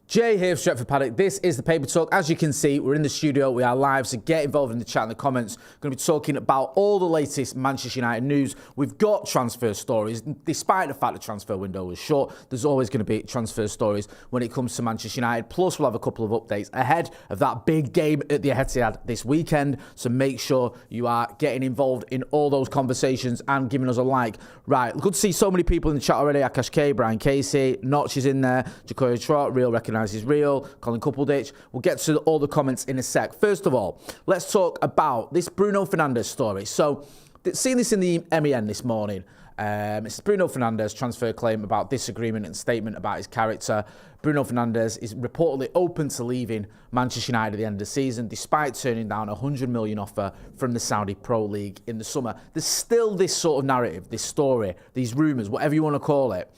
Jay here, Stretford, Paddock. This is the Paper Talk. As you can see, we're in the studio. We are live, so get involved in the chat and the comments. We're going to be talking about all the latest Manchester United news. We've got transfer stories. Despite the fact the transfer window was short, there's always going to be transfer stories when it comes to Manchester United. Plus, we'll have a couple of updates ahead of that big game at the Etihad this weekend. So make sure you are getting involved in all those conversations and giving us a like. Right, good to see so many people in the chat already. Akash K, Brian Casey, Notch is in there, Jacory Trott, Real Recognize is Real, Colin Coupleditch. We'll get to all the comments in a sec. First of all, let's talk about this Bruno Fernandes story. So, seeing this in the MEN this morning, it's Bruno Fernandes transfer claim about disagreement and statement about his character. Bruno Fernandes is reportedly open to leaving Manchester United at the end of the season, despite turning down a $100 million offer from the Saudi Pro League in the summer. There's still this sort of narrative, this story, these rumours, whatever you want to call it,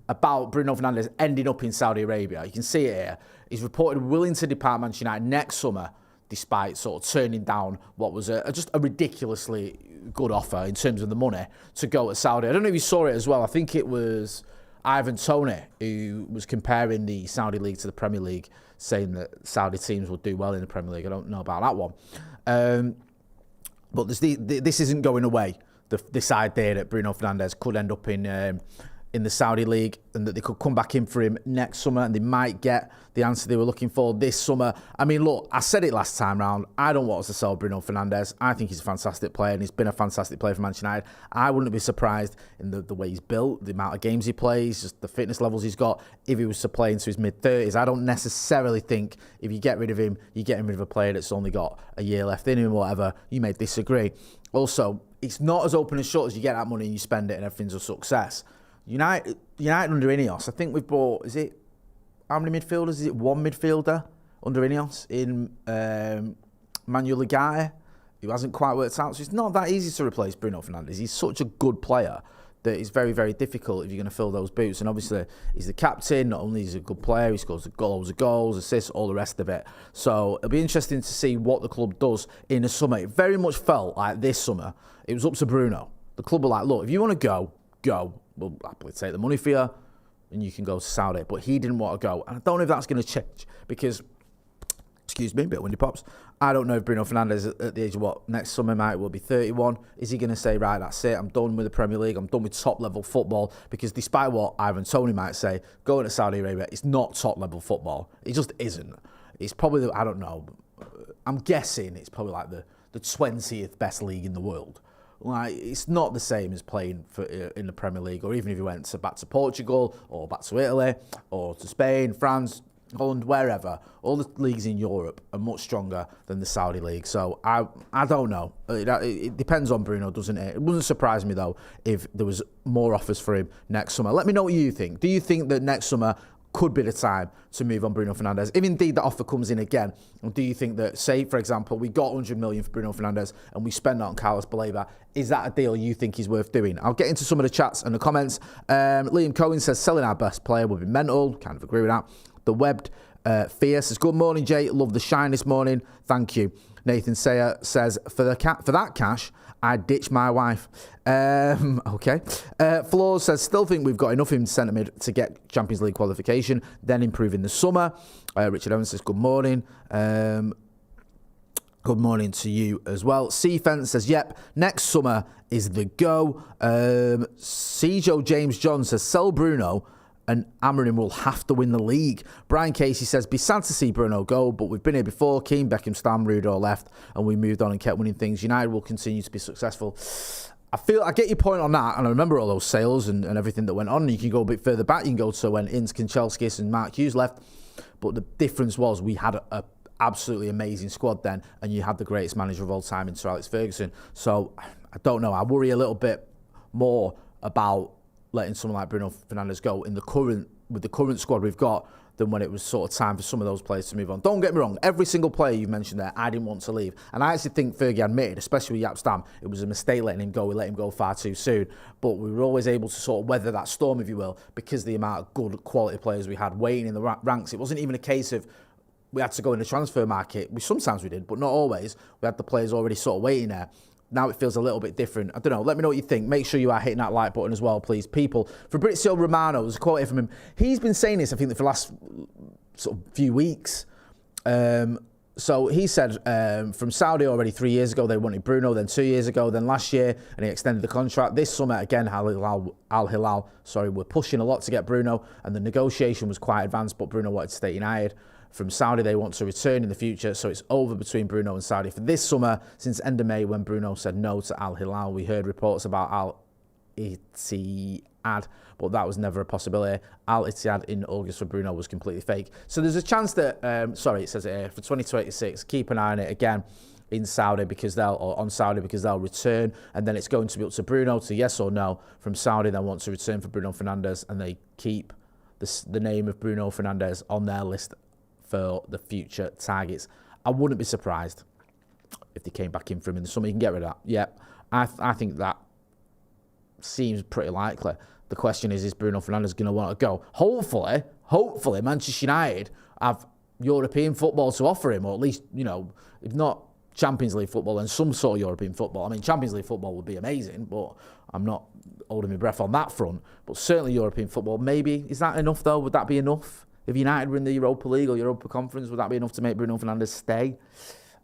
about Bruno Fernandes ending up in Saudi Arabia. You can see it here. He's reported willing to depart Manchester United next summer, despite sort of turning down what was just a ridiculously good offer in terms of the money to go to Saudi. I don't know if you saw it as well. I think it was Ivan Toney who was comparing the Saudi League to the Premier League, saying that Saudi teams will do well in the Premier League. I don't know about that one. But this isn't going away. This idea that Bruno Fernandes could end up in the Saudi League and that they could come back in for him next summer and they might get the answer they were looking for this summer. I mean, look, I said it last time round. I don't want us to sell Bruno Fernandes. I think he's a fantastic player and he's been a fantastic player for Manchester United. I wouldn't be surprised in the way he's built, the amount of games he plays, just the fitness levels he's got, if he was to play into his mid-30s. I don't necessarily think if you get rid of him, you're getting rid of a player that's only got a year left in him or whatever. You may disagree. Also, it's not as open and shut as you get that money and you spend it and everything's a success. United under Ineos, I think we've bought, is it, how many midfielders? Is it one midfielder under Ineos in Manuel Legate, who hasn't quite worked out. So it's not that easy to replace Bruno Fernandes. He's such a good player that it's very, very difficult if you're going to fill those boots. And obviously, he's the captain. Not only is he a good player, he scores loads of goals, assists, all the rest of it. So it'll be interesting to see what the club does in the summer. It very much felt like this summer, it was up to Bruno. The club were like, look, if you want to go, go. We'll happily take the money for you and you can go to Saudi. But he didn't want to go. And I don't know if that's going to change because, excuse me, a bit of windy pops. I don't know if Bruno Fernandes at the age of what, next summer will be 31. Is he going to say, right, that's it, I'm done with the Premier League, I'm done with top level football? Because despite what Ivan Toney might say, going to Saudi Arabia, it's not top level football. It just isn't. It's probably, I don't know, I'm guessing it's probably like the 20th best league in the world. Like, it's not the same as playing in the Premier League, or even if you went back to Portugal, or back to Italy, or to Spain, France, Holland, wherever. All the leagues in Europe are much stronger than the Saudi League. So I don't know. It depends on Bruno, doesn't it? It wouldn't surprise me, though, if there was more offers for him next summer. Let me know what you think. Do you think that next summer could be the time to move on Bruno Fernandes, if indeed the offer comes in again? And do you think that, say, for example, we got 100 million for Bruno Fernandes and we spend that on Carlos Baleba, is that a deal you think is worth doing? I'll get into some of the chats and the comments. Liam Cohen says, selling our best player would be mental. Kind of agree with that. The Webbed Fierce says, good morning, Jay. Love the shine this morning. Thank you. Nathan Sayer says, for that cash, I'd ditch my wife. Okay. Floors says, still think we've got enough in centre mid to get Champions League qualification, then improve in the summer. Richard Evans says, good morning. Good morning to you as well. C-Fence says, yep, next summer is the go. Cjo James John says, sell Bruno and Amorim will have to win the league. Brian Casey says, be sad to see Bruno go, but we've been here before. Keane, Beckham, Stam, Rudo left, and we moved on and kept winning things. United will continue to be successful. I get your point on that, and I remember all those sales and everything that went on. You can go a bit further back. You can go to when Ince, Kanchelskis and Mark Hughes left. But the difference was we had a absolutely amazing squad then, and you had the greatest manager of all time in Sir Alex Ferguson. So, I don't know. I worry a little bit more about letting someone like Bruno Fernandes go with the current squad we've got than when it was sort of time for some of those players to move on. Don't get me wrong, every single player you mentioned there, I didn't want to leave. And I actually think Fergie admitted, especially with Jaap Stam, it was a mistake letting him go. We let him go far too soon. But we were always able to sort of weather that storm, if you will, because of the amount of good quality players we had waiting in the ranks. It wasn't even a case of we had to go in the transfer market. Sometimes we did, but not always. We had the players already sort of waiting there. Now it feels a little bit different. I don't know. Let me know what you think. Make sure you are hitting that like button as well, please. People, Fabrizio Romano, there's a quote here from him. He's been saying this, I think, for the last sort of few weeks. So he said from Saudi already 3 years ago they wanted Bruno, then 2 years ago, then last year, and he extended the contract. This summer again, Al Hilal, were pushing a lot to get Bruno, and the negotiation was quite advanced, but Bruno wanted to stay at United. From Saudi they want to return in the future, so it's over between Bruno and Saudi for this summer. Since end of May, when Bruno said no to Al Hilal, we heard reports about Al Ittihad, but that was never a possibility. Al Ittihad in August for Bruno was completely fake. So there's a chance that, it says it here, for 2026, keep an eye on it again in Saudi on Saudi because they'll return, and then it's going to be up to Bruno to yes or no. From Saudi, they want to return for Bruno Fernandes, and they keep the name of Bruno Fernandes on their list for the future targets. I wouldn't be surprised if they came back in for him in the summer. You can get rid of that. Yeah, I think that seems pretty likely. The question is Bruno Fernandes going to want to go? Hopefully, Manchester United have European football to offer him, or at least, if not Champions League football, then some sort of European football. I mean, Champions League football would be amazing, but I'm not holding my breath on that front. But certainly European football, maybe. Is that enough, though? Would that be enough? If United were in the Europa League or Europa Conference, would that be enough to make Bruno Fernandes stay?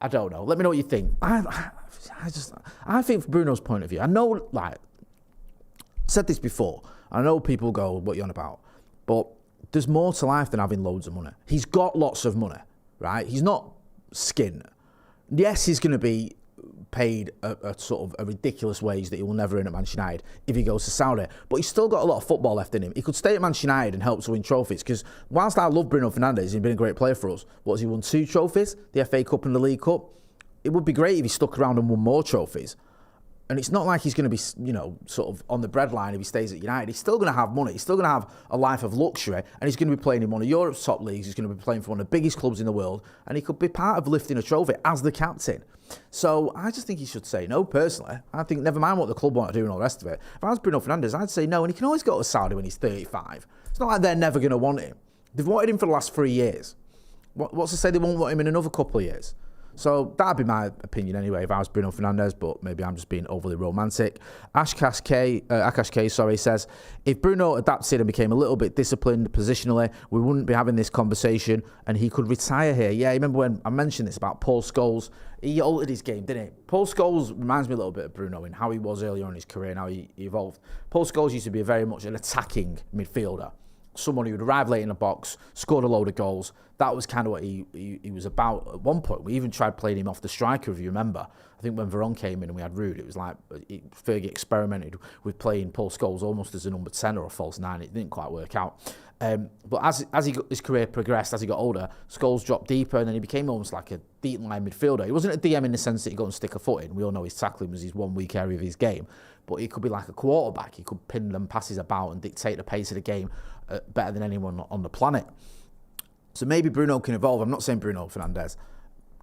I don't know. Let me know what you think. I think from Bruno's point of view, I know, said this before, I know people go, what are you on about? But there's more to life than having loads of money. He's got lots of money, right? He's not skin. Yes, he's going to be paid a sort of a ridiculous wage that he will never earn at Manchester United if he goes to Saudi. But he's still got a lot of football left in him. He could stay at Manchester United and help to win trophies, because whilst I love Bruno Fernandes, he's been a great player for us. What has he won? 2 trophies? The FA Cup and the League Cup? It would be great if he stuck around and won more trophies. And it's not like he's going to be, sort of on the breadline if he stays at United. He's still going to have money. He's still going to have a life of luxury. And he's going to be playing in one of Europe's top leagues. He's going to be playing for one of the biggest clubs in the world. And he could be part of lifting a trophy as the captain. So I just think he should say no, personally. I think never mind what the club want to do and all the rest of it. If I was Bruno Fernandes, I'd say no. And he can always go to Saudi when he's 35. It's not like they're never going to want him. They've wanted him for the last 3 years. What's to say they won't want him in another couple of years? So that'd be my opinion anyway if I was Bruno Fernandes, but maybe I'm just being overly romantic. Akash K says, if Bruno adapted and became a little bit disciplined positionally, we wouldn't be having this conversation and he could retire here. Yeah, you remember when I mentioned this about Paul Scholes? He altered his game, didn't he? Paul Scholes reminds me a little bit of Bruno in how he was earlier in his career and how he evolved. Paul Scholes used to be very much an attacking midfielder. Someone who would arrive late in the box, scored a load of goals. That was kind of what he was about at one point. We even tried playing him off the striker, if you remember. I think when Veron came in and we had Rude, it was like Fergie experimented with playing Paul Scholes almost as a number 10 or a false 9. It didn't quite work out. But as his career progressed, as he got older, Scholes dropped deeper and then he became almost like a deep line midfielder. He wasn't a DM in the sense that he got and stick a foot in. We all know his tackling was his one weak area of his game. But he could be like a quarterback. He could pin them passes about and dictate the pace of the game better than anyone on the planet. So maybe Bruno can evolve. I'm not saying Bruno Fernandes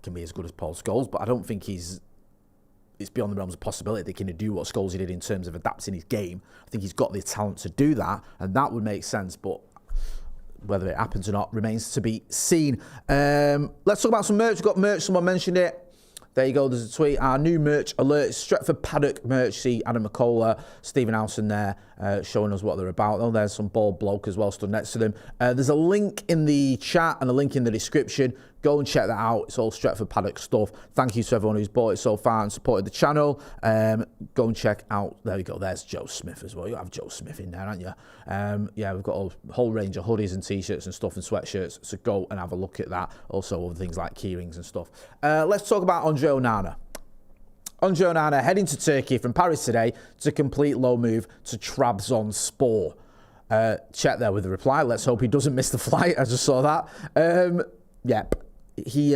can be as good as Paul Scholes, but I don't think it's beyond the realms of possibility that he can do what Scholes did in terms of adapting his game. I think he's got the talent to do that, and that would make sense, but whether it happens or not remains to be seen. Let's talk about some merch. We've got merch. Someone mentioned it. There you go, there's a tweet. Our new merch alert, Stretford Paddock merch. See Adam McCullough, Stephen Howson there showing us what they're about. Oh, there's some bald bloke as well stood next to them. There's a link in the chat and a link in the description. Go and check that out. It's all Stretford Paddock stuff. Thank you to everyone who's bought it so far and supported the channel. Go and check out. There we go. There's Joe Smith as well. You have Joe Smith in there, aren't you? Yeah, we've got a whole range of hoodies and t-shirts and stuff and sweatshirts. So go and have a look at that. Also other things like key rings and stuff. Let's talk about Andre Onana. Andre Onana heading to Turkey from Paris today to complete loan move to Trabzonspor. Check there with the reply. Let's hope he doesn't miss the flight. I just saw that. Yep. He's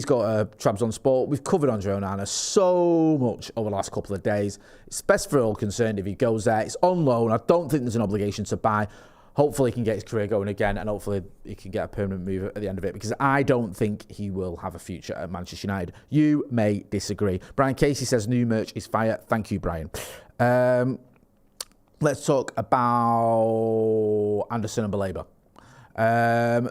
got a Trabzonspor. We've covered Andre Onana so much over the last couple of days. It's best for all concerned if he goes there. It's on loan. I don't think there's an obligation to buy. Hopefully he can get his career going again, and hopefully he can get a permanent move at the end of it, because I don't think he will have a future at Manchester United. You may disagree. Brian Casey says new merch is fire. Thank you, Brian. Let's talk about Anderson and Baleba.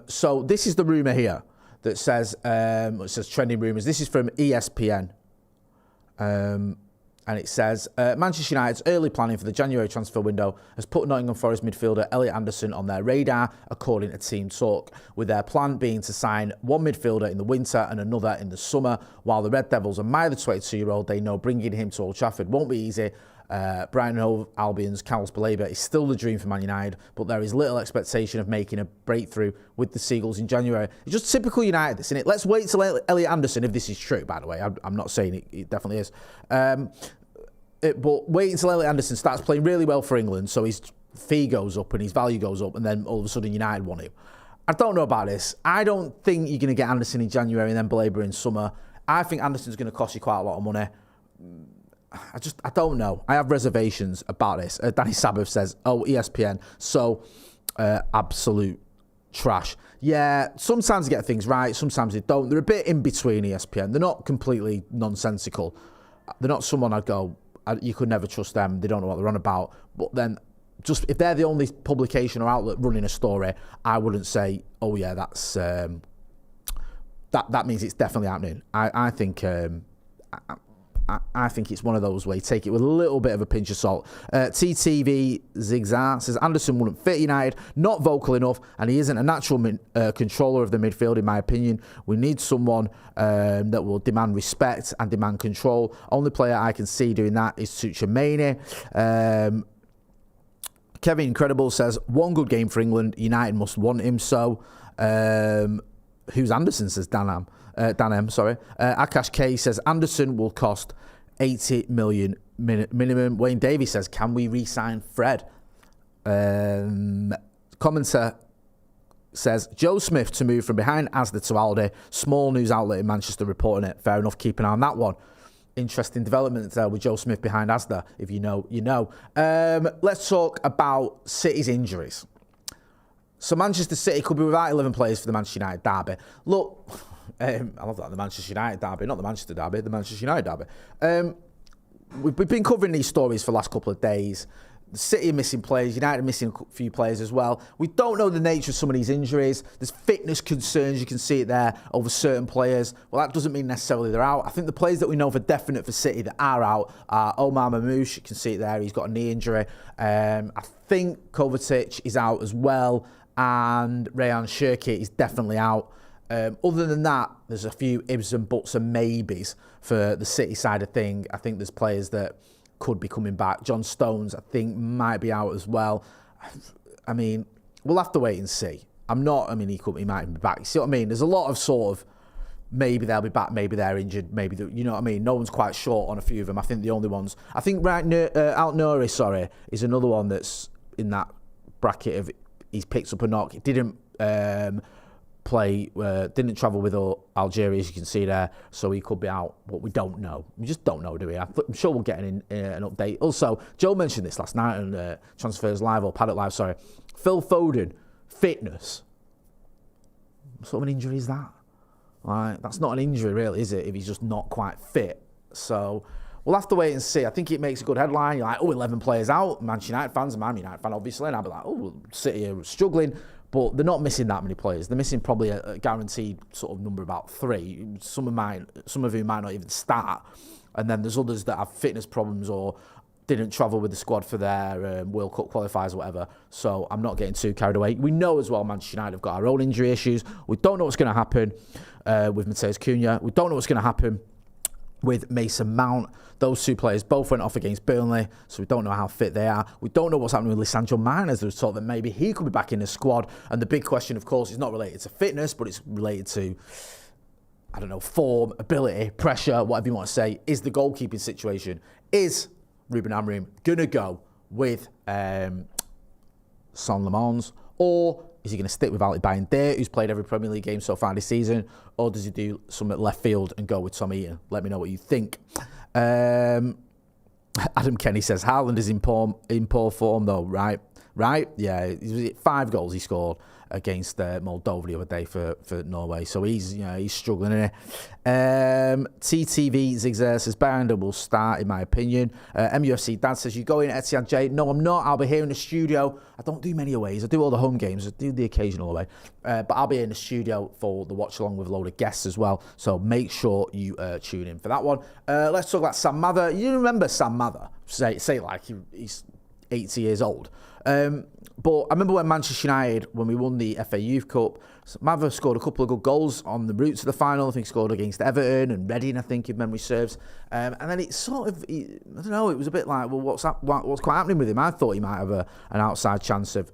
So this is the rumour here that says, it says trending rumours. This is from ESPN. And it says, Manchester United's early planning for the January transfer window has put Nottingham Forest midfielder Elliot Anderson on their radar, according to Team Talk, with their plan being to sign one midfielder in the winter and another in the summer. While the Red Devils admire the 22-year-old, they know bringing him to Old Trafford won't be easy. Brighton Hove Albion's Carlos Baleba is still the dream for Man United, but there is little expectation of making a breakthrough with the Seagulls in January. It's just typical United, this, isn't it? Let's wait till Elliot Anderson, if this is true, by the way. I'm not saying it definitely is. But wait until Elliot Anderson starts playing really well for England, so his fee goes up and his value goes up, and then all of a sudden United want him. I don't know about this. I don't think you're going to get Anderson in January and then Baleba in summer. I think Anderson's going to cost you quite a lot of money. I don't know. I have reservations about this. Danny Sabbath says, oh, ESPN, so absolute trash. Yeah, sometimes they get things right, sometimes they don't. They're a bit in between, ESPN. They're not completely nonsensical. They're not someone I'd go, you could never trust them. They don't know what they're on about. But then, just if they're the only publication or outlet running a story, I wouldn't say, oh yeah, that's that means it's definitely happening. I think it's one of those where you take it with a little bit of a pinch of salt. TTV Zigzag says Anderson wouldn't fit United, not vocal enough, and he isn't a natural controller of the midfield, in my opinion. We need someone that will demand respect and demand control. Only player I can see doing that is Tchouaméni. Kevin Incredible says, one good game for England. United must want him so. Who's Anderson, says Dan M. Akash K says Anderson will cost 80 million minimum. Wayne Davies says, can we re-sign Fred? Commenter says Joe Smith to move from behind Asda to Aldi. Small news outlet in Manchester reporting it. Fair enough, keep an eye on that one. Interesting development there with Joe Smith behind Asda. If you know, you know. Let's talk about City's injuries. So Manchester City could be without 11 players for the Manchester United derby. Look, I love that, the Manchester United derby, not the Manchester derby, the Manchester United derby. We've been covering these stories for the last couple of days. The City are missing players, United are missing a few players as well. We don't know the nature of some of these injuries. There's fitness concerns, you can see it there, over certain players. Well, that doesn't mean necessarily they're out. I think the players that we know for definite for City that are out are Omar Mamouche, you can see it there, he's got a knee injury. I think Kovacic is out as well, and Rayan Cherki is definitely out. Other than that, there's a few ifs and buts and maybes for the City side of thing. I think there's players that could be coming back. John Stones, I think, might be out as well. I mean, we'll have to wait and see. He might be back. You see what I mean? There's a lot of sort of, maybe they'll be back, maybe they're injured, maybe, you know what I mean? No one's quite short on a few of them. I think the only ones, I think Alt Nouri, is another one that's in that bracket of he's picked up a knock. He didn't didn't travel with Algeria, as you can see there, so he could be out, but we don't know. We just don't know, do we? I'm sure we'll get an update. Also, Joe mentioned this last night on Transfers Live, or Paddock Live, sorry. Phil Foden, fitness. What sort of an injury is that? Right, that's not an injury, really, is it, if he's just not quite fit? So we'll have to wait and see. I think it makes a good headline. You're like, 11 players out. Manchester United fans, I'm a United fan, obviously, and I'll be like, City are struggling. But they're not missing that many players. They're missing probably a guaranteed sort of number, about 3. Some of whom might not even start. And then there's others that have fitness problems or didn't travel with the squad for their World Cup qualifiers or whatever. So I'm not getting too carried away. We know as well Manchester United have got our own injury issues. We don't know what's going to happen with Matheus Cunha. We don't know what's going to happen with Mason Mount. Those two players both went off against Burnley, so we don't know how fit they are. We don't know what's happening with Lisandro Martinez. There's talk that maybe he could be back in the squad. And the big question, of course, is not related to fitness, but it's related to, I don't know, form, ability, pressure, whatever you want to say. Is the goalkeeping situation? Is Ruben Amorim going to go with Son Lemons, or is he going to stick with Ali Bayandé, who's played every Premier League game so far this season, or does he do some at left field and go with Tom Eaton? Let me know what you think. Adam Kenny says Haaland is in poor form though, right? Yeah, 5 goals he scored. against Moldova the other day for Norway. So he's struggling, isn't he? TTV Zigzag says Bayern will start, in my opinion. MUFC Dad says, you go in at Etihad J. No, I'm not. I'll be here in the studio. I don't do many aways. I do all the home games. I do the occasional away. But I'll be in the studio for the watch along with a load of guests as well. So make sure you tune in for that one. Let's talk about Sam Mather. You remember Sam Mather? Say like he's 80 years old. But I remember when Manchester United, when we won the FA Youth Cup, Mather scored a couple of good goals on the route to the final. I think he scored against Everton and Reading, I think, if memory serves. And then it sort of, I don't know, it was a bit like, well, what's quite happening with him? I thought he might have an outside chance of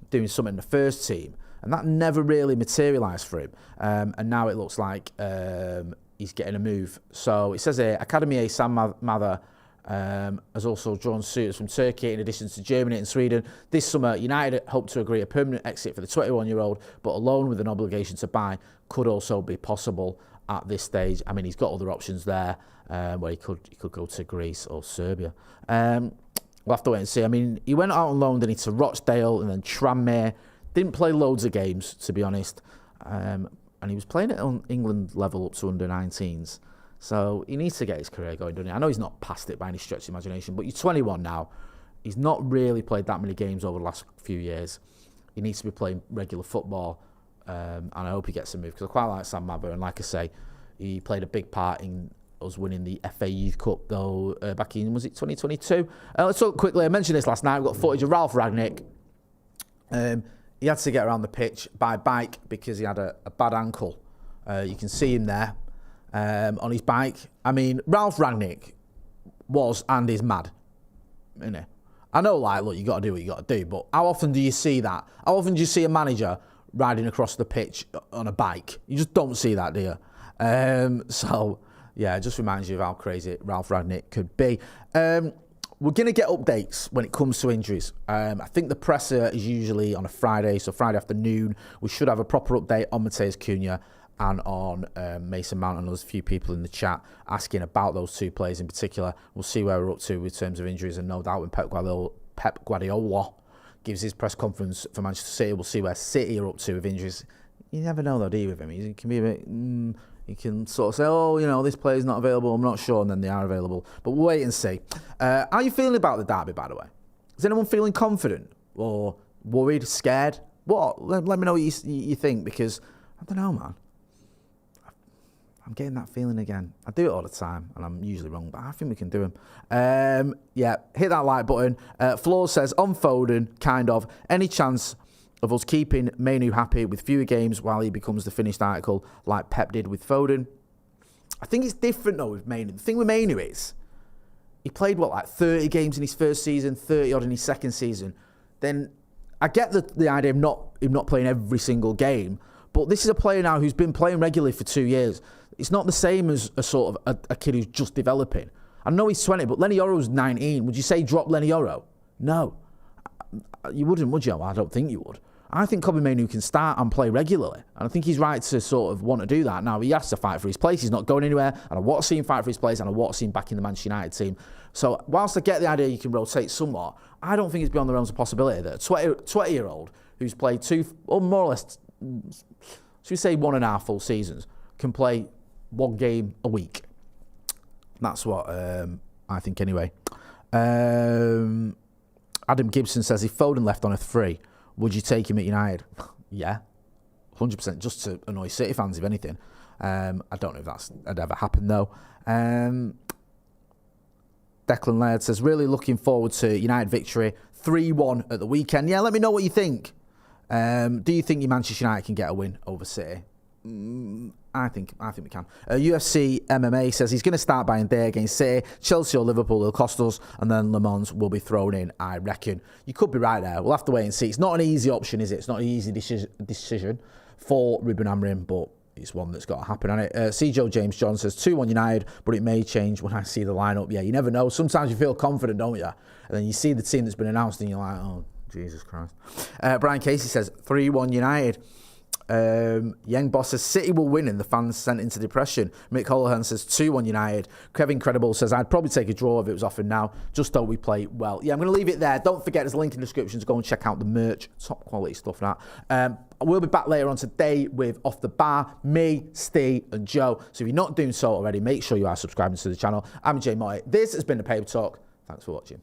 doing something in the first team. And that never really materialised for him. And now it looks like he's getting a move. So it says here, Academy A Sam Mather has also drawn suitors from Turkey in addition to Germany and Sweden. This summer, United hope to agree a permanent exit for the 21-year-old, but a loan with an obligation to buy could also be possible at this stage. I mean, he's got other options there where he could go to Greece or Serbia. We'll have to wait and see. I mean, he went out on loan, didn't he, to Rochdale and then Tranmere. Didn't play loads of games, to be honest. And he was playing it on England level up to under-19s. So he needs to get his career going, doesn't he? I know he's not past it by any stretch of imagination, but he's 21 now. He's not really played that many games over the last few years. He needs to be playing regular football, and I hope he gets a move, because I quite like Sam Mather, and like I say, he played a big part in us winning the FA Youth Cup, though, back in, was it 2022? Let's talk quickly. I mentioned this last night. We've got footage of Ralph Rangnick. He had to get around the pitch by bike because he had a bad ankle. You can see him there. On his bike. I mean, Ralph Rangnick was and is mad, isn't he? I know, like, look, you got to do what you got to do, but how often do you see that? How often do you see a manager riding across the pitch on a bike? You just don't see that, do you? So, yeah, it just reminds you of how crazy Ralph Rangnick could be. We're going to get updates when it comes to injuries. I think the presser is usually on a Friday, so Friday afternoon. We should have a proper update on Mateus Cunha and on Mason Mount, and there's a few people in the chat asking about those two players in particular. We'll see where we're up to in terms of injuries, and no doubt when Pep Guardiola gives his press conference for Manchester City, we'll see where City are up to with injuries. You never know though, do you, with him? He can be a bit... you can sort of say, oh, you know, this player's not available, I'm not sure, and then they are available. But we'll wait and see. How are you feeling about the derby, by the way? Is anyone feeling confident or worried, scared? What? Let me know what you think, because, I don't know, man. I'm getting that feeling again. I do it all the time, and I'm usually wrong, but I think we can do them. Yeah, hit that like button. Floor says, on Foden, kind of. Any chance of us keeping Mainu happy with fewer games while he becomes the finished article like Pep did with Foden? I think it's different, though, with Mainu. The thing with Mainu is, he played, like 30 games in his first season, 30-odd in his second season. Then I get the idea of him not playing every single game, but this is a player now who's been playing regularly for 2 years. It's not the same as a sort of a kid who's just developing. I know he's 20, but Lenny Yoro's 19. Would you say drop Lenny Yoro? No. You wouldn't, would you? I don't think you would. I think Kobbie Mainoo can start and play regularly. And I think he's right to sort of want to do that. Now, he has to fight for his place. He's not going anywhere. And I want to see him fight for his place, and I want to see him back in the Manchester United team. So whilst I get the idea you can rotate somewhat, I don't think it's beyond the realms of possibility that a 20-year-old who's played more or less, should we say 1.5 full seasons, can play one game a week. That's what I think anyway. Adam Gibson says, if Foden left on a free, would you take him at United? Yeah, 100%, just to annoy City fans, if anything. I don't know if that'd ever happen, though. Declan Laird says, really looking forward to United victory, 3-1 at the weekend. Yeah, let me know what you think. Do you think your Manchester United can get a win over City? I think we can. UFC MMA says he's going to start buying day against City. Chelsea or Liverpool will cost us, and then Le Mans will be thrown in, I reckon. You could be right there. We'll have to wait and see. It's not an easy option, is it? It's not an easy decision for Ruben Amorim, but it's one that's got to happen, hasn't it? C. Joe James John says 2-1 United, but it may change when I see the lineup. Yeah, you never know. Sometimes you feel confident, don't you? And then you see the team that's been announced, and you're like, oh, Jesus Christ. Brian Casey says 3-1 United. Young Boss says City will win and the fans sent into depression. Mick Holohan says 2-1 United. Kevin Credible says I'd probably take a draw if it was offered now. Just don't we play well. Yeah, I'm going to leave it there. Don't forget there's a link in the description to go and check out the merch. Top quality stuff that. We'll be back later on today with Off the Bar, me, Steve and Joe. So if you're not doing so already, make sure you are subscribing to the channel. I'm Jay Moy. This has been The Paper Talk. Thanks for watching.